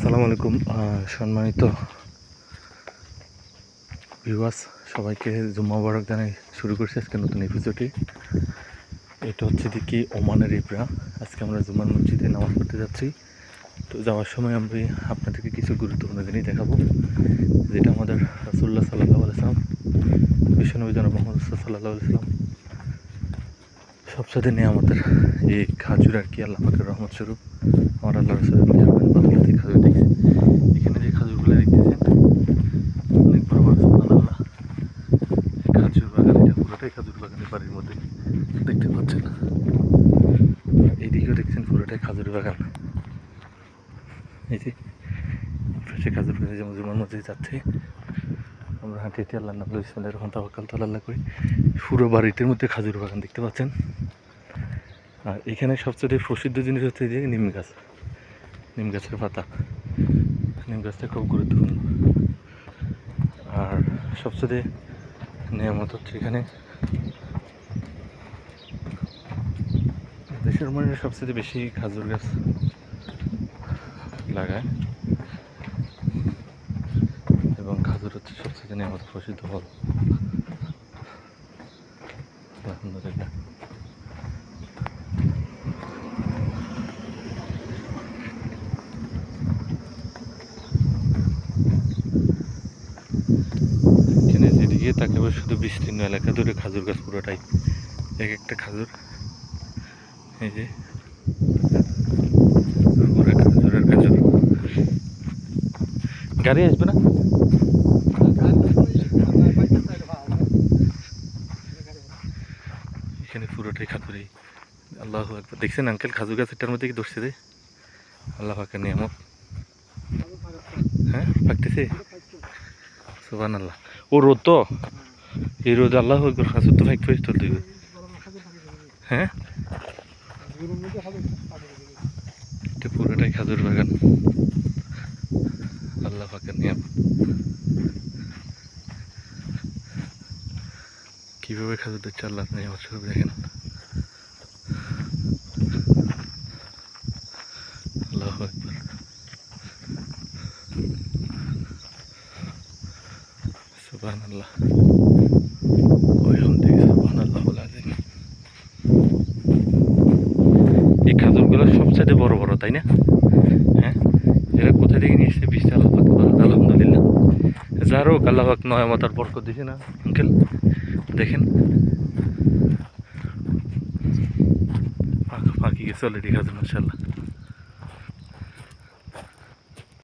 আসসালামু আলাইকুম সম্মানিত ভিউয়ার্স, সবাইকে জুম্মা মুবারক জানাই। শুরু করছি আজকে নতুন এপিসোডে। এটা হচ্ছে দেখি ওমানের ইবরা। আজকে আমরা জুম্মার মসজিদে নামাজ পড়তে যাচ্ছি। তো যাওয়ার সময় আমি আপনাদেরকে কিছু গুরুত্বপূর্ণ জিনিস দেখাবো, যেটা আমাদের রাসূলুল্লাহ সাল্লাল্লাহু আলাইহি ওয়াসাল্লাম, বিশ্বনবী জনাব মুহাম্মদ সাল্লাল্লাহু আলাইহি ওয়াসাল্লাম সবচেয়ে নিয়ামতের এই খাজুর আর কি, আল্লাহ পাকের রহমত স্বরূপ আমার আল্লাহ রাসূলের মেহরবানি বদৌলতে খাজুর দেখছেন। এখানে যে খাজুরগুলো দেখতেছেন অনেক বড় বড়, সুবহানাল্লাহ। খাজুর বাগান, এটা পুরোটাই খাজুর বাগানের বাড়ির মধ্যে দেখতে পাচ্ছেন। এইদিকেও দেখছেন পুরোটাই খাজুর বাগান। এই যে পাশে খাজুর বাগান, যেমন জুমার মধ্যে যাচ্ছে আমরা হাঁটি হাঁটি আল্লাহর নাম বিসমিল্লাহির রহমানির রহিম তাওয়াক্কালতু আলাল্লাহ করি। পুরো বাড়িটির মধ্যে খাজুর বাগান দেখতে পাচ্ছেন। আর এখানে সবচেয়ে প্রসিদ্ধ জিনিস হচ্ছে যে নিম গাছ, নিম গাছের পাতা। নিম গাছটা খুব গুরুত্বপূর্ণ। আর সবচেয়ে নিয়ামত হচ্ছে এখানে দেশের মানুষ সবচেয়ে বেশি খাজুর গাছ লাগায়, এবং খাজুর হচ্ছে সবচেয়ে নিয়ামত প্রসিদ্ধ ফল। আলহামদুলিল্লাহ। এখানে যেদিকে তাকাবে শুধু বিস্তীর্ণ এলাকা ধরে খাজুর গাছ, পুরোটাই এক একটা খাজুর। এই যে পুরো খাজুর আর খাজুর। গাড়ি আসবে না? এখানে পুরোটাই খাজুর। আল্লাহু আকবার। দেখছেন আঙ্কেল খাজুর গাছটার মধ্যে কি ধরছে রে? আল্লাহ পাকের নিয়ামত। হ্যাঁ, পাকতেছে, সুবহানাল্লাহ। ও রোদ তো, এই রোদ আল্লাহু আকবার, খাজুর তো ফাইক ফাইক তুলতে হবে। হ্যাঁ, এটা পুরোটাই খাজুর বাগান, আল্লাহ পাকের নিয়ামত। কিভাবে খাজুর দিচ্ছে আল্লাহর নিয়ামত স্বরূপ, দেখেন। আল্লাহু আকবার, সুবহানাল্লাহ, সুবহানাল্লাহুল আযীম। এই খাজুরগুলো সবচেয়ে বড় বড়, তাই না? হ্যাঁ, এরা কোথা থেকে নিয়ে এসেছে? বীজটা আল্লাহ পাক, আলহামদুলিল্লাহ। যার হোক, আল্লাহ পাক নিয়ামত আর বরকত দিছে না আঙ্কেল? দেখেন পাকি গেছে অলরেডি খাজুর, মাশাআল্লাহ।